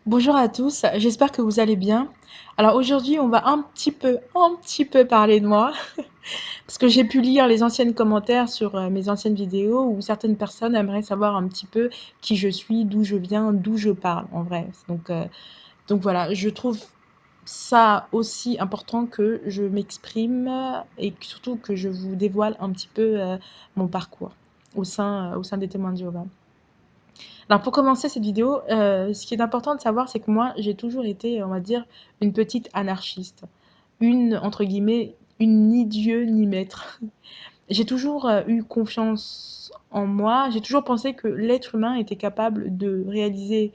Bonjour à tous, j'espère que vous allez bien. Alors aujourd'hui, on va un petit peu parler de moi, parce que j'ai pu lire les anciennes commentaires sur mes anciennes vidéos où certaines personnes aimeraient savoir un petit peu qui je suis, d'où je viens, d'où je parle en vrai. Donc voilà, je trouve ça aussi important que je m'exprime et surtout que je vous dévoile un petit peu mon parcours au sein des témoins de Jéhovah. Alors pour commencer cette vidéo, ce qui est important de savoir, c'est que moi, j'ai toujours été, on va dire, une petite anarchiste. Une, entre guillemets, une ni Dieu ni maître. J'ai toujours eu confiance en moi. J'ai toujours pensé que l'être humain était capable de réaliser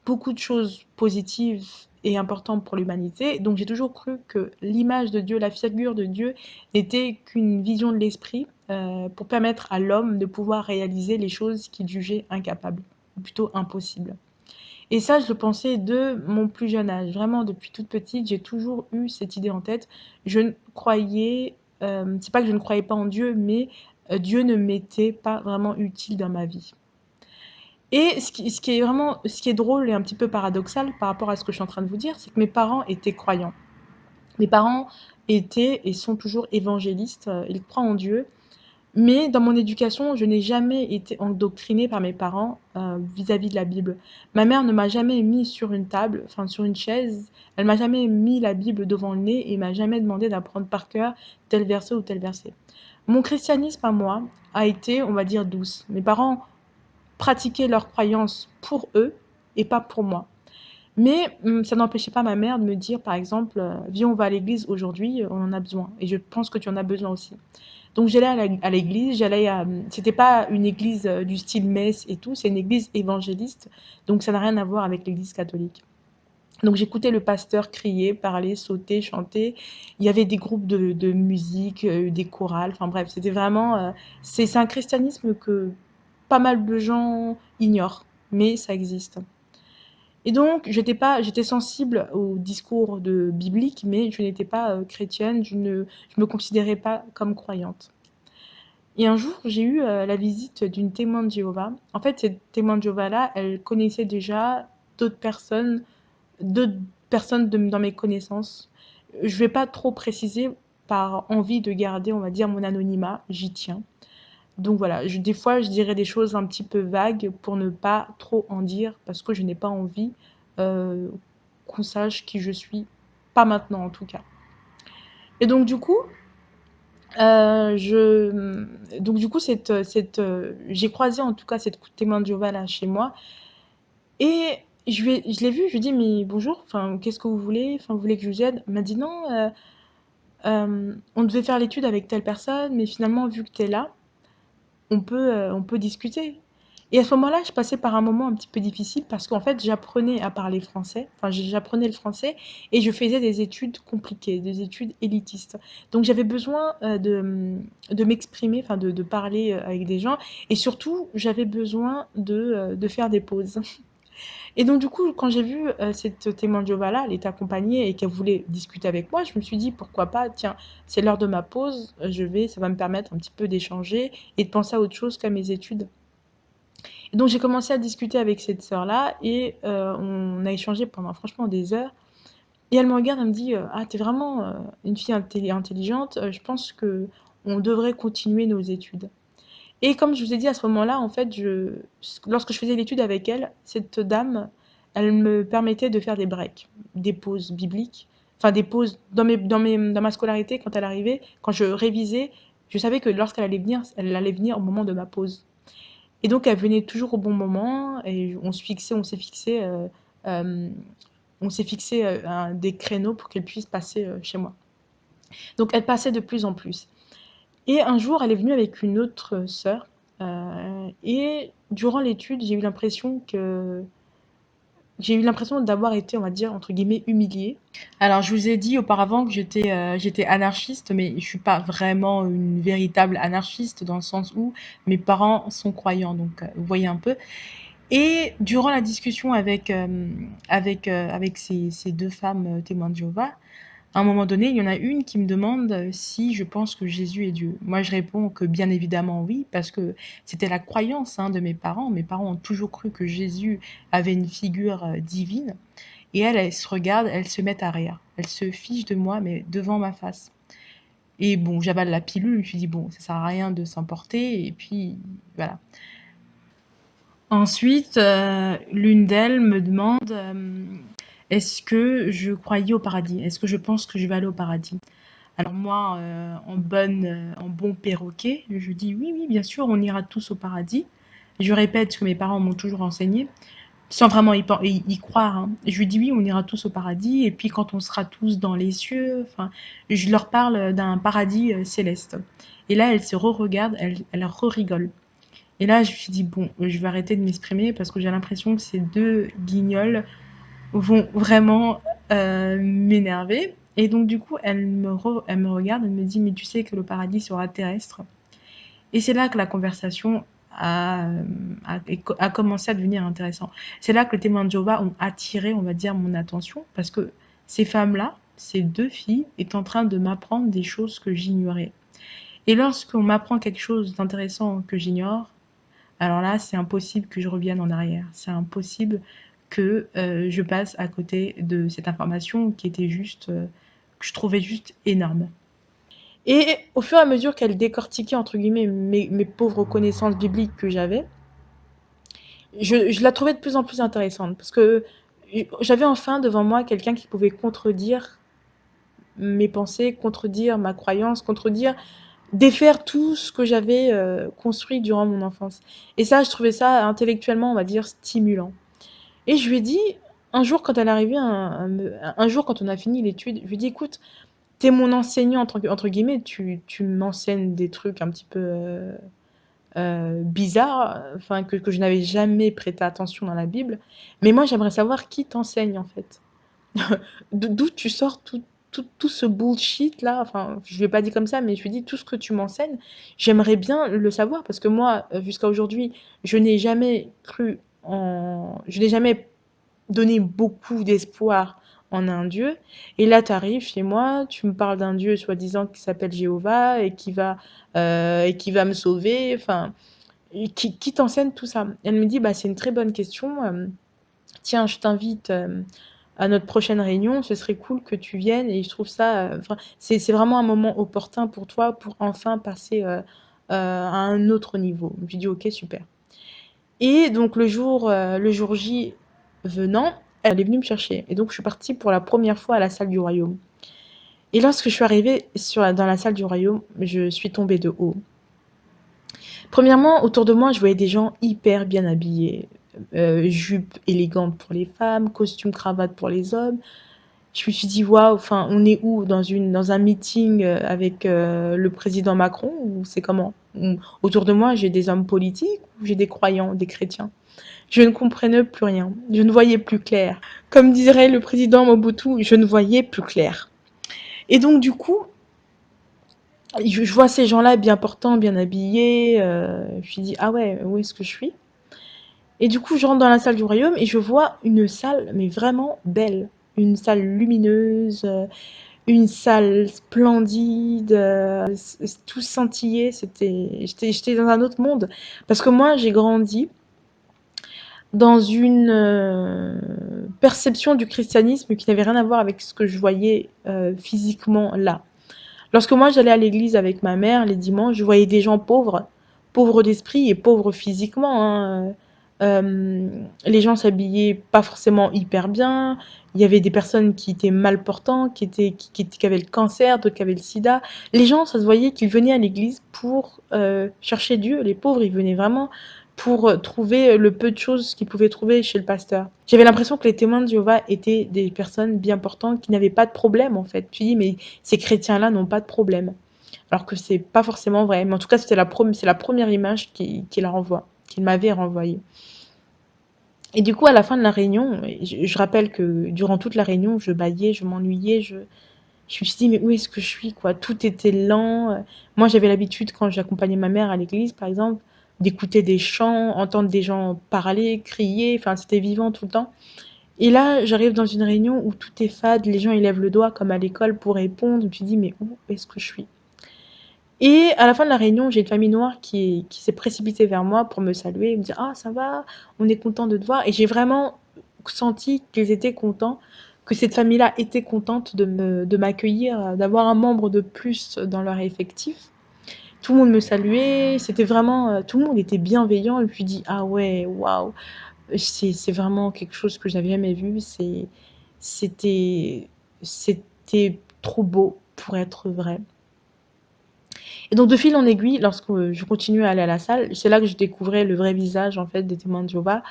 beaucoup de choses positives et importantes pour l'humanité. Donc j'ai toujours cru que l'image de Dieu, la figure de Dieu, n'était qu'une vision de l'esprit pour permettre à l'homme de pouvoir réaliser les choses qu'il jugeait incapables, ou plutôt impossibles. Et ça, je le pensais de mon plus jeune âge. Vraiment, depuis toute petite, j'ai toujours eu cette idée en tête. Je ne croyais, c'est pas que je ne croyais pas en Dieu, mais Dieu ne m'était pas vraiment utile dans ma vie. Et ce qui est drôle et un petit peu paradoxal par rapport à ce que je suis en train de vous dire, c'est que mes parents étaient croyants. Mes parents étaient et sont toujours évangélistes, ils croient en Dieu. Mais dans mon éducation, je n'ai jamais été endoctrinée par mes parents vis-à-vis de la Bible. Ma mère ne m'a jamais mis sur une table, enfin sur une chaise. Elle m'a jamais mis la Bible devant le nez et m'a jamais demandé d'apprendre par cœur tel verset ou tel verset. Mon christianisme à moi a été, on va dire, douce. Mes parents pratiquaient leurs croyances pour eux et pas pour moi. Mais ça n'empêchait pas ma mère de me dire, par exemple, viens, on va à l'église aujourd'hui, on en a besoin. Et je pense que tu en as besoin aussi. Donc j'allais à l'église, c'était pas une église du style messe et tout, c'est une église évangéliste, donc ça n'a rien à voir avec l'église catholique. Donc j'écoutais le pasteur crier, parler, sauter, chanter. Il y avait des groupes de musique, des chorales, enfin bref, c'était vraiment, c'est un christianisme que pas mal de gens ignorent, mais ça existe. Et donc j'étais sensible au discours biblique, mais je n'étais pas chrétienne, je me considérais pas comme croyante. Et un jour, j'ai eu la visite d'une témoin de Jéhovah. En fait, cette témoin de Jéhovah-là, elle connaissait déjà d'autres personnes, d'autres dans mes connaissances. Je vais pas trop préciser par envie de garder, on va dire, mon anonymat. J'y tiens. Donc voilà, des fois, je dirais des choses un petit peu vagues pour ne pas trop en dire parce que je n'ai pas envie euh, qu'on sache qui je suis. Pas maintenant, en tout cas. Et donc, du coup, j'ai croisé en tout cas cette témoin de Jéhovah là chez moi et je l'ai vue, je lui ai dit mais bonjour, enfin qu'est-ce que vous voulez, enfin vous voulez que je vous aide? Elle m'a dit non, on devait faire l'étude avec telle personne, mais finalement vu que tu es là, on peut discuter. Et à ce moment-là, je passais par un moment un petit peu difficile parce qu'en fait, j'apprenais à parler français, enfin j'apprenais le français et je faisais des études compliquées, des études élitistes. Donc j'avais besoin de m'exprimer, enfin de parler avec des gens et surtout, j'avais besoin de faire des pauses. Et donc du coup, quand j'ai vu cette témoin de Jéhovah-là, elle était accompagnée et qu'elle voulait discuter avec moi, je me suis dit pourquoi pas, tiens, c'est l'heure de ma pause, ça va me permettre un petit peu d'échanger et de penser à autre chose qu'à mes études. Et donc j'ai commencé à discuter avec cette sœur-là et on a échangé pendant franchement des heures. Et elle me regarde, elle me dit ah, t'es vraiment une fille intelligente, je pense que on devrait continuer nos études. Et comme je vous ai dit à ce moment-là, en fait, lorsque je faisais l'étude avec elle, cette dame, elle me permettait de faire des breaks, des pauses bibliques, enfin des pauses dans ma scolarité quand elle arrivait, quand je révisais, je savais que lorsqu'elle allait venir, elle allait venir au moment de ma pause. Et donc elle venait toujours au bon moment et euh, on s'est fixé des créneaux pour qu'elle puisse passer chez moi. Donc elle passait de plus en plus. Et un jour, elle est venue avec une autre sœur. Et durant l'étude, j'ai eu l'impression d'avoir été, on va dire, entre guillemets, humiliée. Alors, je vous ai dit auparavant que j'étais anarchiste, mais je suis pas vraiment une véritable anarchiste dans le sens où mes parents sont croyants, donc vous voyez un peu. Et durant la discussion avec ces deux femmes témoins de Jéhovah, À un moment donné, il y en a une qui me demande si je pense que Jésus est Dieu. Moi, je réponds que bien évidemment oui, parce que c'était la croyance de mes parents. Mes parents ont toujours cru que Jésus avait une figure divine. Et elle se regarde, elle se met à rire. Elle se fiche de moi, mais devant ma face. Et bon, j'avale la pilule, je me suis dit, bon, ça sert à rien de s'emporter, et puis voilà. Ensuite, l'une d'elles me demande, est-ce que je croyais au paradis? Est-ce que je pense que je vais aller au paradis? Alors moi, en bon perroquet, je dis, oui, oui, bien sûr, on ira tous au paradis. Je répète ce que mes parents m'ont toujours enseigné, sans vraiment y croire, hein. Je lui dis, oui, on ira tous au paradis, et puis quand on sera tous dans les cieux, enfin, je leur parle d'un paradis céleste. Et là, elle se re-regarde, elle re-rigole. Et là, je me suis dit, bon, je vais arrêter de m'exprimer parce que j'ai l'impression que ces deux guignols vont vraiment m'énerver. Et donc, du coup, elle me regarde, elle me dit, mais tu sais que le paradis sera terrestre. Et c'est là que la conversation a commencé à devenir intéressante. C'est là que les témoins de Jéhovah ont attiré, on va dire, mon attention parce que ces femmes-là, ces deux filles, étaient en train de m'apprendre des choses que j'ignorais. Et lorsqu'on m'apprend quelque chose d'intéressant que j'ignore, alors là, c'est impossible que je revienne en arrière. C'est impossible que je passe à côté de cette information qui était juste, que je trouvais juste énorme. Et au fur et à mesure qu'elle décortiquait, entre guillemets, mes pauvres connaissances bibliques que j'avais, je la trouvais de plus en plus intéressante parce que j'avais enfin devant moi quelqu'un qui pouvait contredire mes pensées, contredire ma croyance, contredire, défaire tout ce que j'avais construit durant mon enfance. Et ça, je trouvais ça intellectuellement, on va dire, stimulant. Et je lui ai dit, un jour quand elle est arrivée, un jour quand on a fini l'étude, je lui ai dit, écoute, t'es mon enseignant, entre guillemets, tu m'enseignes des trucs un petit peu bizarres, enfin, que je n'avais jamais prêté attention dans la Bible. Mais moi, j'aimerais savoir qui t'enseigne, en fait. D'où tu sors tout ce bullshit là, enfin, je lui ai pas dit comme ça, mais je lui ai dit: «Tout ce que tu m'enseignes, j'aimerais bien le savoir» parce que moi, jusqu'à aujourd'hui, je n'ai jamais donné beaucoup d'espoir en un Dieu et là, tu arrives chez moi, tu me parles d'un Dieu soi-disant qui s'appelle Jéhovah et qui va me sauver, enfin, et qui t'enseigne tout ça? Elle me dit: «Bah, c'est une très bonne question, tiens, je t'invite, à notre prochaine réunion, ce serait cool que tu viennes et je trouve ça, enfin, c'est vraiment un moment opportun pour toi pour enfin passer, à un autre niveau. Je lui dis: «OK, super» et donc le jour J venant, elle est venue me chercher et donc je suis partie pour la première fois à la salle du royaume et lorsque je suis arrivée dans la salle du royaume, je suis tombée de haut. Premièrement, autour de moi, je voyais des gens hyper bien habillés, jupes élégantes pour les femmes, costumes cravate pour les hommes. Je me suis dit: «Waouh, enfin, on est où? Dans un meeting, avec, le président Macron ou c'est comment?» Autour de moi, j'ai des hommes politiques ou j'ai des croyants, des chrétiens? Je ne comprenais plus rien, je ne voyais plus clair. Comme dirait le président Mobutu: «Je ne voyais plus clair» et donc du coup, je vois ces gens-là bien portants, bien habillés, je me suis dit: «Ah ouais, où est-ce que je suis?» Et du coup, je rentre dans la salle du royaume et je vois une salle, mais vraiment belle. Une salle lumineuse, une salle splendide, tout scintillait. J'étais dans un autre monde. Parce que moi, j'ai grandi dans une perception du christianisme qui n'avait rien à voir avec ce que je voyais physiquement là. Lorsque moi, j'allais à l'église avec ma mère les dimanches, je voyais des gens pauvres, pauvres d'esprit et pauvres physiquement, hein. Les gens s'habillaient pas forcément hyper bien. Il y avait des personnes qui étaient mal portantes, qui avaient le cancer, d'autres qui avaient le sida. Les gens, ça se voyait qu'ils venaient à l'église pour chercher Dieu. Les pauvres, ils venaient vraiment pour trouver le peu de choses qu'ils pouvaient trouver chez le pasteur. J'avais l'impression que les témoins de Jéhovah étaient des personnes bien portantes qui n'avaient pas de problème en fait. Tu dis mais ces chrétiens-là n'ont pas de problème. Alors que c'est pas forcément vrai. Mais en tout cas, c'est la première image qu'il m'avait renvoyée. Et du coup, à la fin de la réunion, je rappelle que durant toute la réunion, je bâillais, je m'ennuyais, je me suis dit, mais où est-ce que je suis, quoi? Tout était lent. Moi, j'avais l'habitude, quand j'accompagnais ma mère à l'église, par exemple, d'écouter des chants, entendre des gens parler, crier, enfin, c'était vivant tout le temps. Et là, j'arrive dans une réunion où tout est fade, les gens ils lèvent le doigt comme à l'école pour répondre. Tu dis, mais où est-ce que je suis? Et à la fin de la réunion, j'ai une famille noire qui s'est précipitée vers moi pour me saluer et me dire: «Ah ça va, on est content de te voir» et j'ai vraiment senti qu'ils étaient contents, que cette famille-là était contente de m'accueillir, d'avoir un membre de plus dans leur effectif. Tout le monde me saluait, c'était vraiment, tout le monde était bienveillant et puis dit: «Ah ouais, waouh, c'est vraiment quelque chose que j'avais jamais vu, c'était c'était trop beau pour être vrai». Et donc de fil en aiguille, lorsque je continuais à aller à la salle, c'est là que je découvrais le vrai visage en fait des témoins de Jéhovah.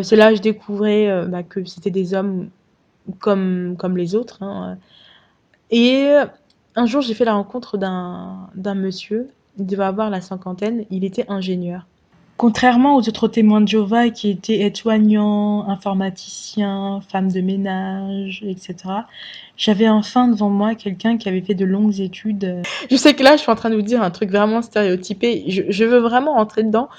C'est là que je découvrais, que c'était des hommes comme les autres, hein, et un jour j'ai fait la rencontre d'un monsieur, il devait avoir la cinquantaine, il était ingénieur. Contrairement aux autres témoins de Jéhovah qui étaient aides-soignants, informaticiens, femmes de ménage, etc., j'avais enfin devant moi quelqu'un qui avait fait de longues études. Je sais que là, je suis en train de vous dire un truc vraiment stéréotypé. Je veux vraiment rentrer dedans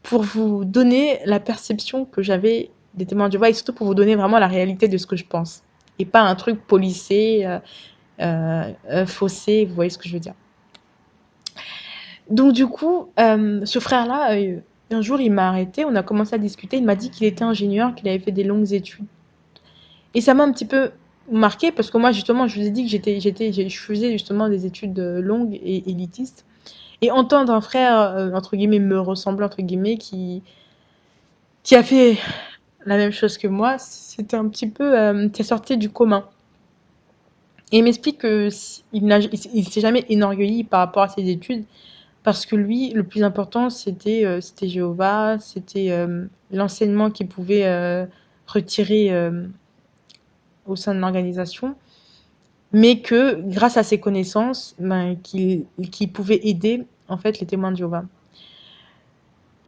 pour vous donner la perception que j'avais des témoins de Jéhovah et surtout pour vous donner vraiment la réalité de ce que je pense. Et pas un truc policé, faussé, vous voyez ce que je veux dire. Donc du coup, ce frère-là, un jour, il m'a arrêté, on a commencé à discuter. Il m'a dit qu'il était ingénieur, qu'il avait fait des longues études. Et ça m'a un petit peu marqué parce que moi, justement, je vous ai dit que je faisais justement des études longues et élitistes. Et entendre un frère, entre guillemets, me ressembler, entre guillemets, qui a fait la même chose que moi, c'était un petit peu, ça sortait du commun. Et il m'explique que il s'est jamais enorgueilli par rapport à ses études, parce que lui, le plus important, c'était Jéhovah, c'était l'enseignement qu'il pouvait retirer au sein de l'organisation, mais que grâce à ses connaissances, ben, qu'il pouvait aider en fait les témoins de Jéhovah.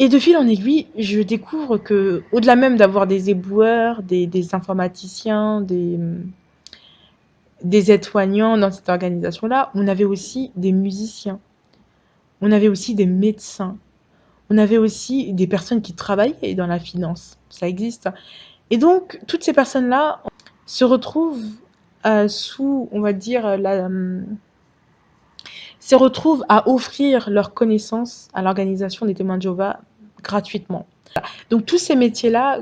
Et de fil en aiguille, je découvre que, au-delà même d'avoir des éboueurs, des informaticiens, des aides-soignants dans cette organisation-là, on avait aussi des musiciens, on avait aussi des médecins, on avait aussi des personnes qui travaillaient dans la finance, ça existe. Et donc, toutes ces personnes-là se retrouvent sous, on va dire, se retrouvent à offrir leurs connaissances à l'organisation des témoins de Jéhovah gratuitement. Donc tous ces métiers-là,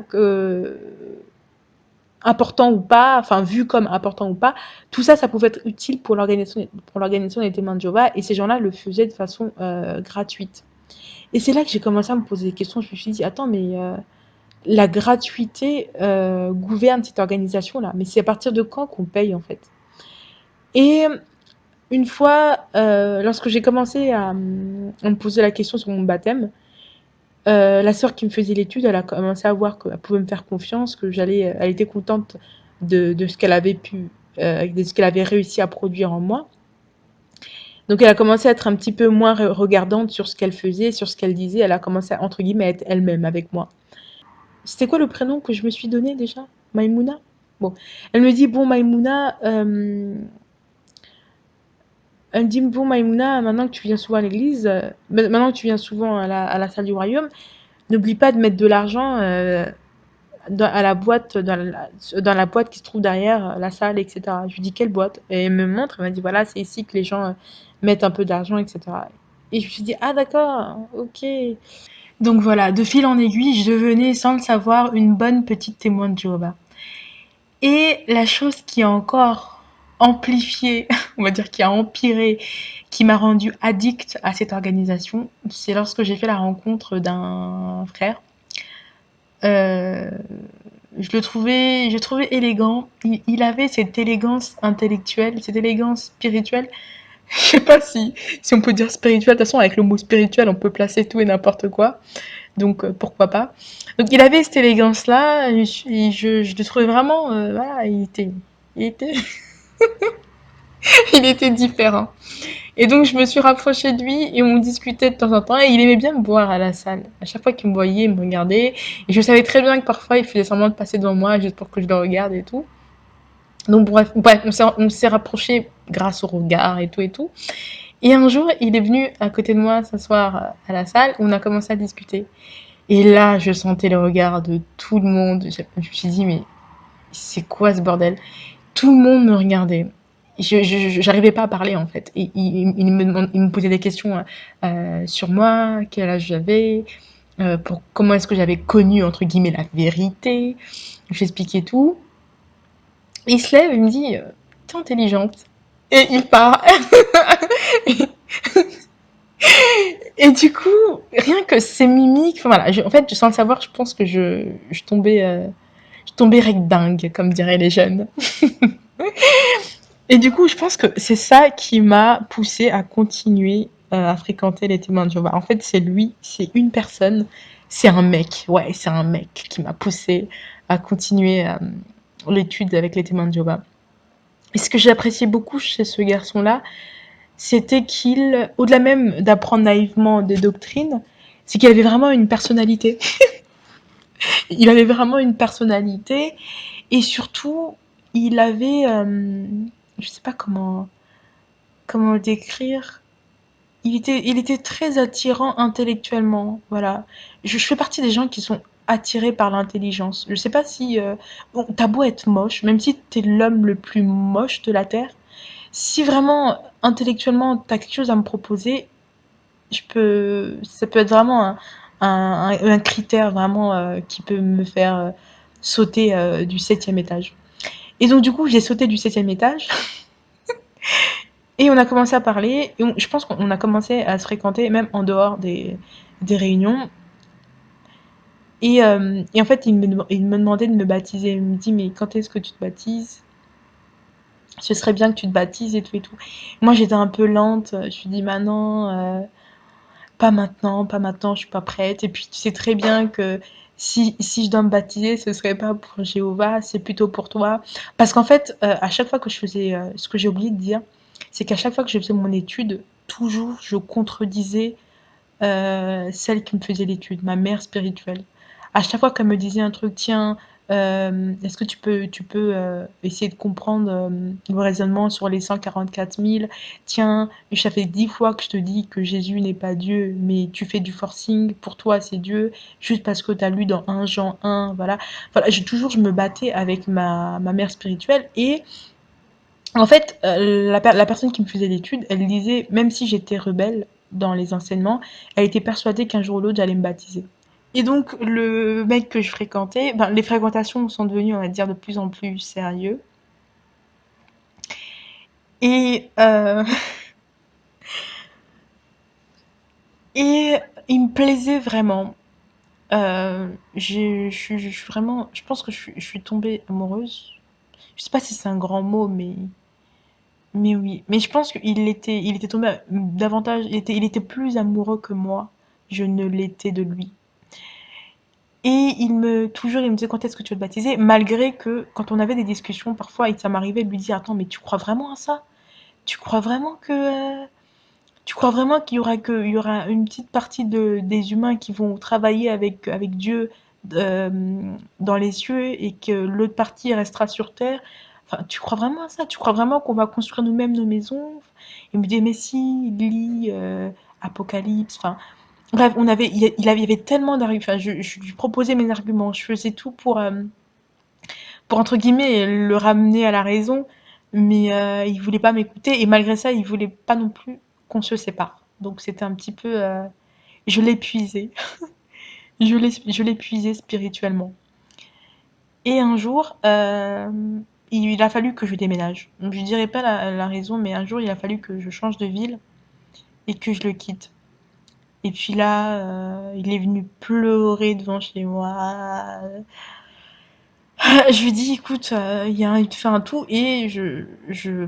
importants ou pas, enfin vus comme importants ou pas, tout ça, ça pouvait être utile pour l'organisation des témoins de Jéhovah et ces gens-là le faisaient de façon gratuite. Et c'est là que j'ai commencé à me poser des questions. Je me suis dit, attends, mais la gratuité gouverne cette organisation-là. Mais c'est à partir de quand qu'on paye en fait? Et une fois, lorsque j'ai commencé à me poser la question sur mon baptême, la sœur qui me faisait l'étude, elle a commencé à voir qu'elle pouvait me faire confiance, elle était contente de ce qu'elle avait pu, de ce qu'elle avait réussi à produire en moi. Donc elle a commencé à être un petit peu moins regardante sur ce qu'elle faisait, sur ce qu'elle disait. Elle a commencé à, entre guillemets, à être elle-même avec moi. C'était quoi le prénom que je me suis donné déjà? Maïmouna? Bon, elle me dit, bon Maïmouna, elle me dit, bon Maïmouna, maintenant que tu viens souvent à l'église, maintenant que tu viens souvent à la salle du royaume, n'oublie pas de mettre de l'argent à la boîte, dans la boîte qui se trouve derrière la salle, etc. Je lui dis, quelle boîte? Et elle me montre, elle m'a dit, voilà, c'est ici que les gens mettent un peu d'argent, etc. Et je me suis dit, ah d'accord, ok. Donc voilà, de fil en aiguille, je devenais, sans le savoir, une bonne petite témoin de Jéhovah. Et la chose qui a encore amplifié, on va dire qui a empiré, qui m'a rendue addict à cette organisation, c'est lorsque j'ai fait la rencontre d'un frère. Euh, je le trouvais élégant. Il avait cette élégance intellectuelle, cette élégance spirituelle. Je sais pas si on peut dire spirituelle. De toute façon, avec le mot spirituel, on peut placer tout et n'importe quoi. Donc, pourquoi pas. Donc, il avait cette élégance-là. Et je le trouvais vraiment, voilà, il était, il était différent. Et donc, je me suis rapprochée de lui et on discutait de temps en temps. Et il aimait bien me voir à la salle. À chaque fois qu'il me voyait, il me regardait. Et je savais très bien que parfois, il faisait semblant de passer devant moi juste pour que je le regarde et tout. Donc, bref, on s'est rapprochés grâce au regard et tout et tout. Et un jour, il est venu à côté de moi s'asseoir à la salle. On a commencé à discuter. Et là, je sentais le regard de tout le monde. Je me suis dit, mais c'est quoi ce bordel? Tout le monde me regardait. J'arrivais pas à parler en fait. Et il me posait des questions sur moi, quel âge j'avais, pour comment est-ce que j'avais connu entre guillemets la vérité. J'expliquais tout. Il se lève et me dit t'es intelligente. Et il part. Et du coup, rien que ces mimiques, enfin, voilà, en fait, sans le savoir, je pense que je tombais rec dingue, comme diraient les jeunes. Et du coup, je pense que c'est ça qui m'a poussée à continuer à fréquenter les témoins de Jéhovah. En fait, c'est lui, c'est une personne, c'est un mec, ouais, c'est un mec qui m'a poussée à continuer l'étude avec les témoins de Jéhovah. Et ce que j'appréciais beaucoup chez ce garçon-là, c'était qu'il, au-delà même d'apprendre naïvement des doctrines, c'est qu'il avait vraiment une personnalité. Il avait vraiment une personnalité et surtout, il avait, je sais pas comment le décrire. Il était très attirant intellectuellement, voilà. Je fais partie des gens qui sont attirés par l'intelligence. Je sais pas si, bon, t'as beau être moche, même si t'es l'homme le plus moche de la terre, si vraiment intellectuellement t'as quelque chose à me proposer, ça peut être vraiment un critère vraiment qui peut me faire sauter du septième étage. Et donc du coup, j'ai sauté du septième étage et on a commencé à parler. Et je pense qu'on a commencé à se fréquenter même en dehors des réunions. Et en fait, il me demandait de me baptiser. Il me dit, mais quand est-ce que tu te baptises? Ce serait bien que tu te baptises et tout et tout. Moi, j'étais un peu lente. Je me suis dit, maintenant, pas maintenant, pas maintenant, je suis pas prête. Et puis tu sais très bien que si je dois me baptiser, ce serait pas pour Jéhovah, c'est plutôt pour toi. Parce qu'en fait, à chaque fois que je faisais, ce que j'ai oublié de dire, c'est qu'à chaque fois que je faisais mon étude, toujours je contredisais celle qui me faisait l'étude, ma mère spirituelle. À chaque fois qu'elle me disait un truc, tiens, est-ce que tu peux essayer de comprendre le raisonnement sur les 144 000. Tiens, ça fait 10 fois que je te dis que Jésus n'est pas Dieu, mais tu fais du forcing, pour toi c'est Dieu, juste parce que tu as lu dans 1 Jean 1, voilà. Voilà, je me battais avec ma mère spirituelle et en fait, la personne qui me faisait l'étude, elle disait, même si j'étais rebelle dans les enseignements, elle était persuadée qu'un jour ou l'autre, j'allais me baptiser. Et donc, le mec que je fréquentais, ben, les fréquentations sont devenues, on va dire, de plus en plus sérieux. Et, et il me plaisait vraiment. Je suis vraiment, je pense que je suis tombée amoureuse. Je sais pas si c'est un grand mot, mais oui. Mais je pense il était tombé davantage, il était plus amoureux que moi. Je ne l'étais de lui. Et toujours, il me disait quand est-ce que tu veux te baptiser, malgré que quand on avait des discussions, parfois, ça m'arrivait de lui dire, attends, mais tu crois vraiment à ça? Tu crois vraiment tu crois vraiment qu'il y aura une petite partie des humains qui vont travailler avec Dieu dans les cieux et que l'autre partie restera sur terre? Enfin, tu crois vraiment à ça? Tu crois vraiment qu'on va construire nous-mêmes nos maisons? Il me dit, mais si, lis Apocalypse. Enfin, bref, il y avait tellement d'arguments. Enfin, je lui proposais mes arguments. Je faisais tout pour entre guillemets, le ramener à la raison. Mais il voulait pas m'écouter. Et malgré ça, il voulait pas non plus qu'on se sépare. Donc c'était un petit peu... je l'épuisais. Je l'épuisais spirituellement. Et un jour, il a fallu que je déménage. Je dirais pas la raison, mais un jour, il a fallu que je change de ville et que je le quitte. Et puis là, il est venu pleurer devant chez moi. Je lui dis, écoute, il te fait un tout et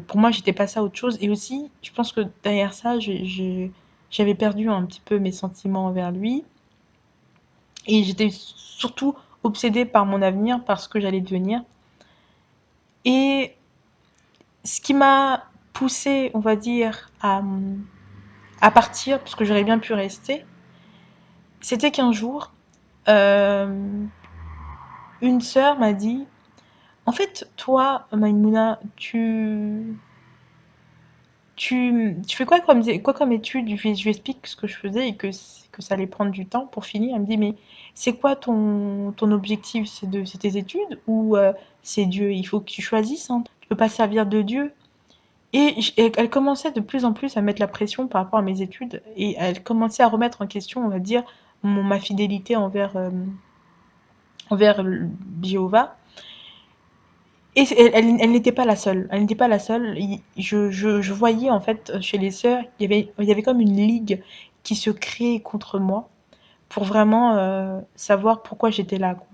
pour moi, j'étais passée à autre chose. Et aussi, je pense que derrière ça, j'avais perdu un petit peu mes sentiments envers lui. Et j'étais surtout obsédée par mon avenir, par ce que j'allais devenir. Et ce qui m'a poussée, on va dire, à partir, parce que j'aurais bien pu rester, c'était qu'un jour, euh, une sœur m'a dit, en fait, toi, Maïmouna, Tu fais quoi comme étude? Je lui explique ce que je faisais et que ça allait prendre du temps pour finir. Elle me dit, mais c'est quoi ton objectif? C'est tes études ou c'est Dieu? Il faut que tu choisisses, hein. Tu peux pas servir de Dieu. Et elle commençait de plus en plus à mettre la pression par rapport à mes études et elle commençait à remettre en question, on va dire, ma fidélité envers Jéhovah. Et elle n'était pas la seule. Elle n'était pas la seule. Je voyais en fait chez les sœurs, il y avait comme une ligue qui se créait contre moi pour vraiment savoir pourquoi j'étais là, quoi.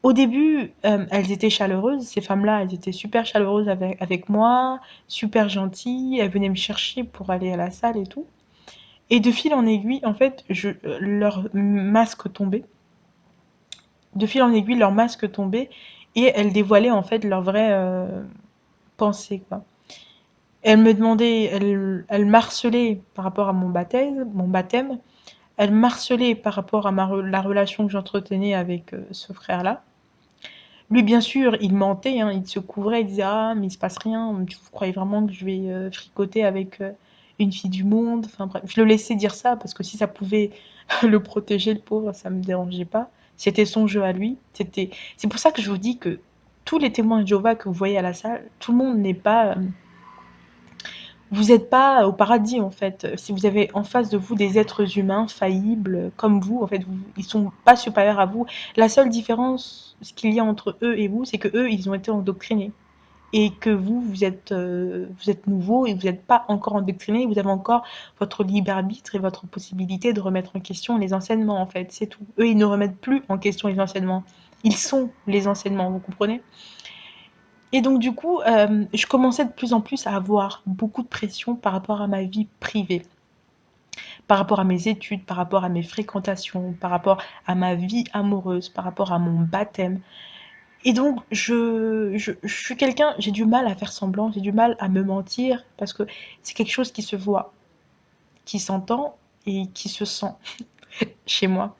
Au début, elles étaient chaleureuses, ces femmes-là, elles étaient super chaleureuses avec moi, super gentilles, elles venaient me chercher pour aller à la salle et tout. Et de fil en aiguille, en fait, leur masque tombait. De fil en aiguille, leur masque tombait et elles dévoilaient en fait leur vraie pensée, quoi. Elle me demandait, elle m'harcelait par rapport à mon baptême. Elle m'harcelait par rapport à la relation que j'entretenais avec ce frère-là. Lui, bien sûr, il mentait, hein, il se couvrait, il disait ah mais il se passe rien. Vous croyez vraiment que je vais fricoter avec une fille du monde? Enfin bref, je le laissais dire ça parce que si ça pouvait le protéger, le pauvre, ça me dérangeait pas. C'était son jeu à lui. C'est pour ça que je vous dis que tous les témoins de Jéhovah que vous voyez à la salle, tout le monde n'est pas vous n'êtes pas au paradis en fait. Si vous avez en face de vous des êtres humains faillibles comme vous, en fait, ils sont pas supérieurs à vous. La seule différence qu'il y a entre eux et vous, c'est que eux, ils ont été endoctrinés et que vous êtes nouveau et vous n'êtes pas encore endoctriné. Vous avez encore votre libre arbitre et votre possibilité de remettre en question les enseignements en fait. C'est tout. Eux, ils ne remettent plus en question les enseignements. Ils sont les enseignements. Vous comprenez? Et donc du coup, je commençais de plus en plus à avoir beaucoup de pression par rapport à ma vie privée, par rapport à mes études, par rapport à mes fréquentations, par rapport à ma vie amoureuse, par rapport à mon baptême. Et donc je suis quelqu'un, j'ai du mal à faire semblant, j'ai du mal à me mentir parce que c'est quelque chose qui se voit, qui s'entend et qui se sent chez moi.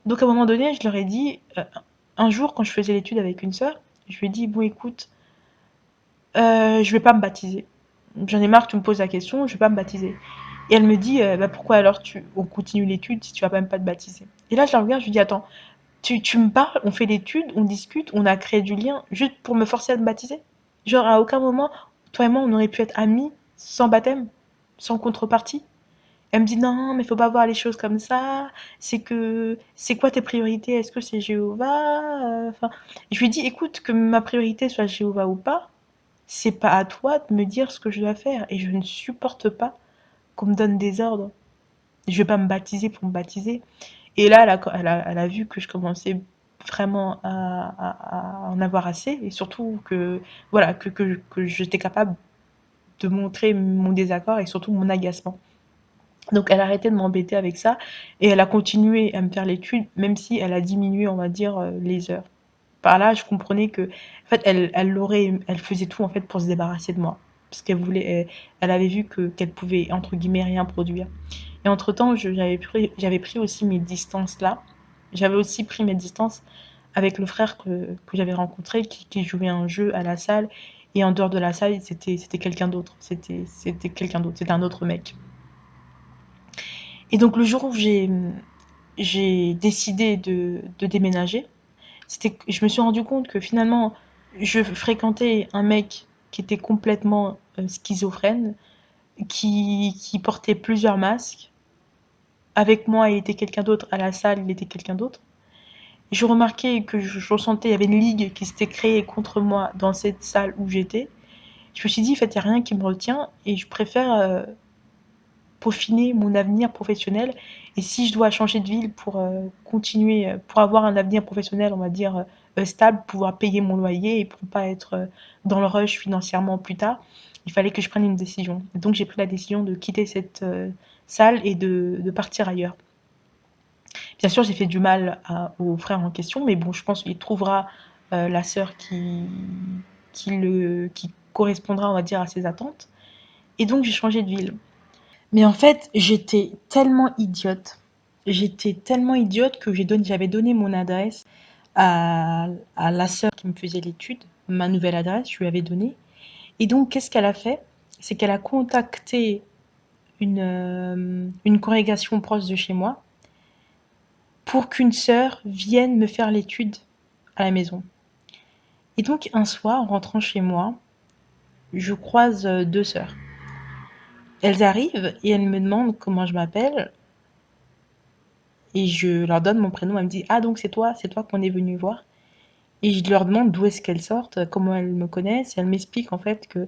Donc à un moment donné, je leur ai dit, un jour quand je faisais l'étude avec une sœur, je lui ai dit, bon écoute, je vais pas me baptiser. J'en ai marre que tu me poses la question, je vais pas me baptiser. Et elle me dit, bah pourquoi alors on continue l'étude si tu vas même pas te baptiser? Et là, je la regarde, je lui dis, attends, tu me parles, on fait l'étude, on discute, on a créé du lien, juste pour me forcer à me baptiser? Genre, à aucun moment, toi et moi, on aurait pu être amis, sans baptême, sans contrepartie? Elle me dit, non, mais faut pas voir les choses comme ça, c'est quoi tes priorités? Est-ce que c'est Jéhovah? Enfin, je lui dis, écoute, que ma priorité soit Jéhovah ou pas, c'est pas à toi de me dire ce que je dois faire et je ne supporte pas qu'on me donne des ordres. Je vais pas me baptiser pour me baptiser. Et là, elle a vu que je commençais vraiment à en avoir assez et surtout que, voilà, que j'étais capable de montrer mon désaccord et surtout mon agacement. Donc elle a arrêté de m'embêter avec ça et elle a continué à me faire l'étude, même si elle a diminué, on va dire, les heures. Par là, je comprenais que, en fait, elle faisait tout en fait pour se débarrasser de moi, parce qu'elle voulait, elle avait vu qu'elle pouvait entre guillemets rien produire. Et entre temps, j'avais pris aussi mes distances là. J'avais aussi pris mes distances avec le frère que j'avais rencontré, qui jouait un jeu à la salle. Et en dehors de la salle, c'était quelqu'un d'autre. C'était quelqu'un d'autre. C'était un autre mec. Et donc le jour où j'ai décidé de déménager, je me suis rendu compte que finalement, je fréquentais un mec qui était complètement schizophrène, qui portait plusieurs masques. Avec moi, il était quelqu'un d'autre. À la salle, il était quelqu'un d'autre. Je remarquais que je ressentais, il y avait une ligue qui s'était créée contre moi dans cette salle où j'étais. Je me suis dit, en fait, il n'y a rien qui me retient et je préfère peaufiner mon avenir professionnel. Et si je dois changer de ville pour continuer, pour avoir un avenir professionnel, on va dire, stable, pouvoir payer mon loyer et pour ne pas être dans le rush financièrement plus tard, il fallait que je prenne une décision. Et donc j'ai pris la décision de quitter cette salle et de partir ailleurs. Bien sûr, j'ai fait du mal au frère en question, mais bon, je pense qu'il trouvera la sœur qui correspondra, on va dire, à ses attentes. Et donc j'ai changé de ville. Mais en fait, j'étais tellement idiote que j'avais donné mon adresse à la sœur qui me faisait l'étude, ma nouvelle adresse, je lui avais donné. Et donc, qu'est-ce qu'elle a fait? c'est qu'elle a contacté une congrégation proche de chez moi pour qu'une sœur vienne me faire l'étude à la maison. Et donc un soir, en rentrant chez moi, je croise 2 sœurs. Elles arrivent et elles me demandent comment je m'appelle et je leur donne mon prénom. Elles me disent: «Ah donc c'est toi qu'on est venu voir?» Et je leur demande d'où est-ce qu'elles sortent, comment elles me connaissent. Et elles m'expliquent en fait que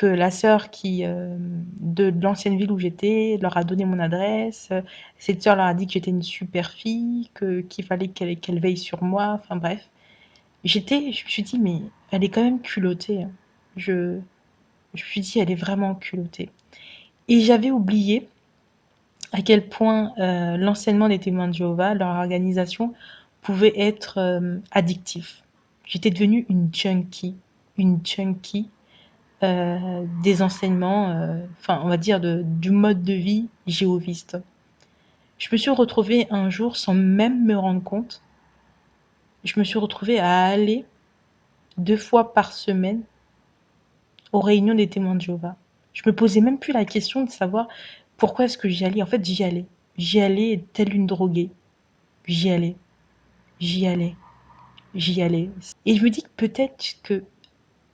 la sœur de l'ancienne ville où j'étais leur a donné mon adresse. Cette sœur leur a dit que j'étais une super fille, qu'il fallait qu'elle veille sur moi. Enfin bref. Je me suis dit, mais elle est quand même culottée, hein. Je, je me suis dit, elle est vraiment culottée. Et j'avais oublié à quel point l'enseignement des témoins de Jéhovah, leur organisation, pouvait être addictif. J'étais devenue une junkie des enseignements, enfin on va dire du mode de vie jéhoviste. Je me suis retrouvée un jour sans même me rendre compte. Je me suis retrouvée à aller 2 fois par semaine aux réunions des témoins de Jéhovah. Je me posais même plus la question de savoir pourquoi est-ce que j'y allais. En fait, j'y allais. J'y allais telle une droguée. J'y allais, j'y allais, j'y allais. Et je me dis que peut-être que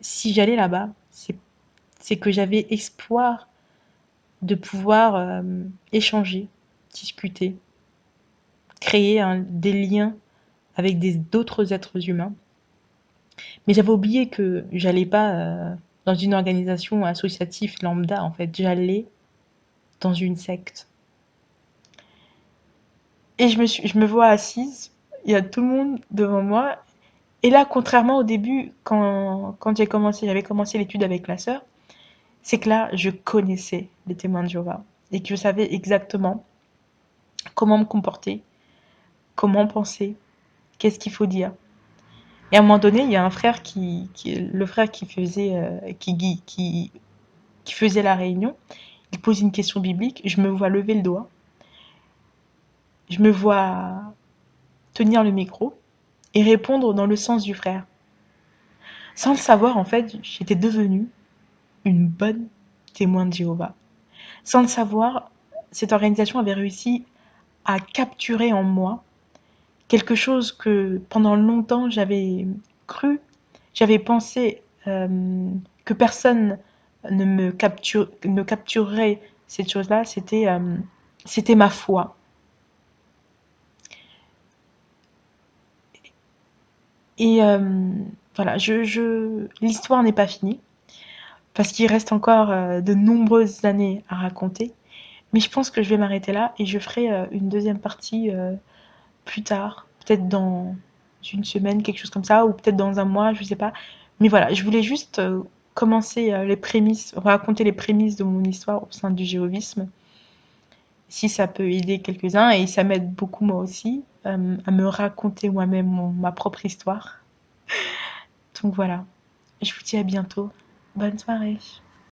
si j'allais là-bas, c'est que j'avais espoir de pouvoir échanger, discuter, créer des liens avec d'autres êtres humains. Mais j'avais oublié que j'allais pas dans une organisation associative lambda, en fait. J'allais dans une secte. Et je me vois assise, il y a tout le monde devant moi. Et là, contrairement au début, quand j'avais commencé l'étude avec la sœur, c'est que là, je connaissais les témoins de Jéhovah et que je savais exactement comment me comporter, comment penser, qu'est-ce qu'il faut dire. Et à un moment donné, il y a un frère le frère qui faisait la réunion. Il pose une question biblique. Je me vois lever le doigt. Je me vois tenir le micro et répondre dans le sens du frère. Sans le savoir, en fait, j'étais devenue une bonne témoin de Jéhovah. Sans le savoir, cette organisation avait réussi à capturer en moi quelque chose que pendant longtemps cru, j'avais pensé que personne ne capturerait cette chose-là, c'était ma foi. Et voilà, l'histoire n'est pas finie, parce qu'il reste encore de nombreuses années à raconter, mais je pense que je vais m'arrêter là et je ferai une deuxième partie plus tard, peut-être dans une semaine, quelque chose comme ça, ou peut-être dans un mois, je sais pas. Mais voilà, je voulais juste commencer les prémices, raconter les prémices de mon histoire au sein du jéhovisme, si ça peut aider quelques-uns, et ça m'aide beaucoup moi aussi à me raconter moi-même ma propre histoire. Donc voilà, je vous dis à bientôt. Bonne soirée.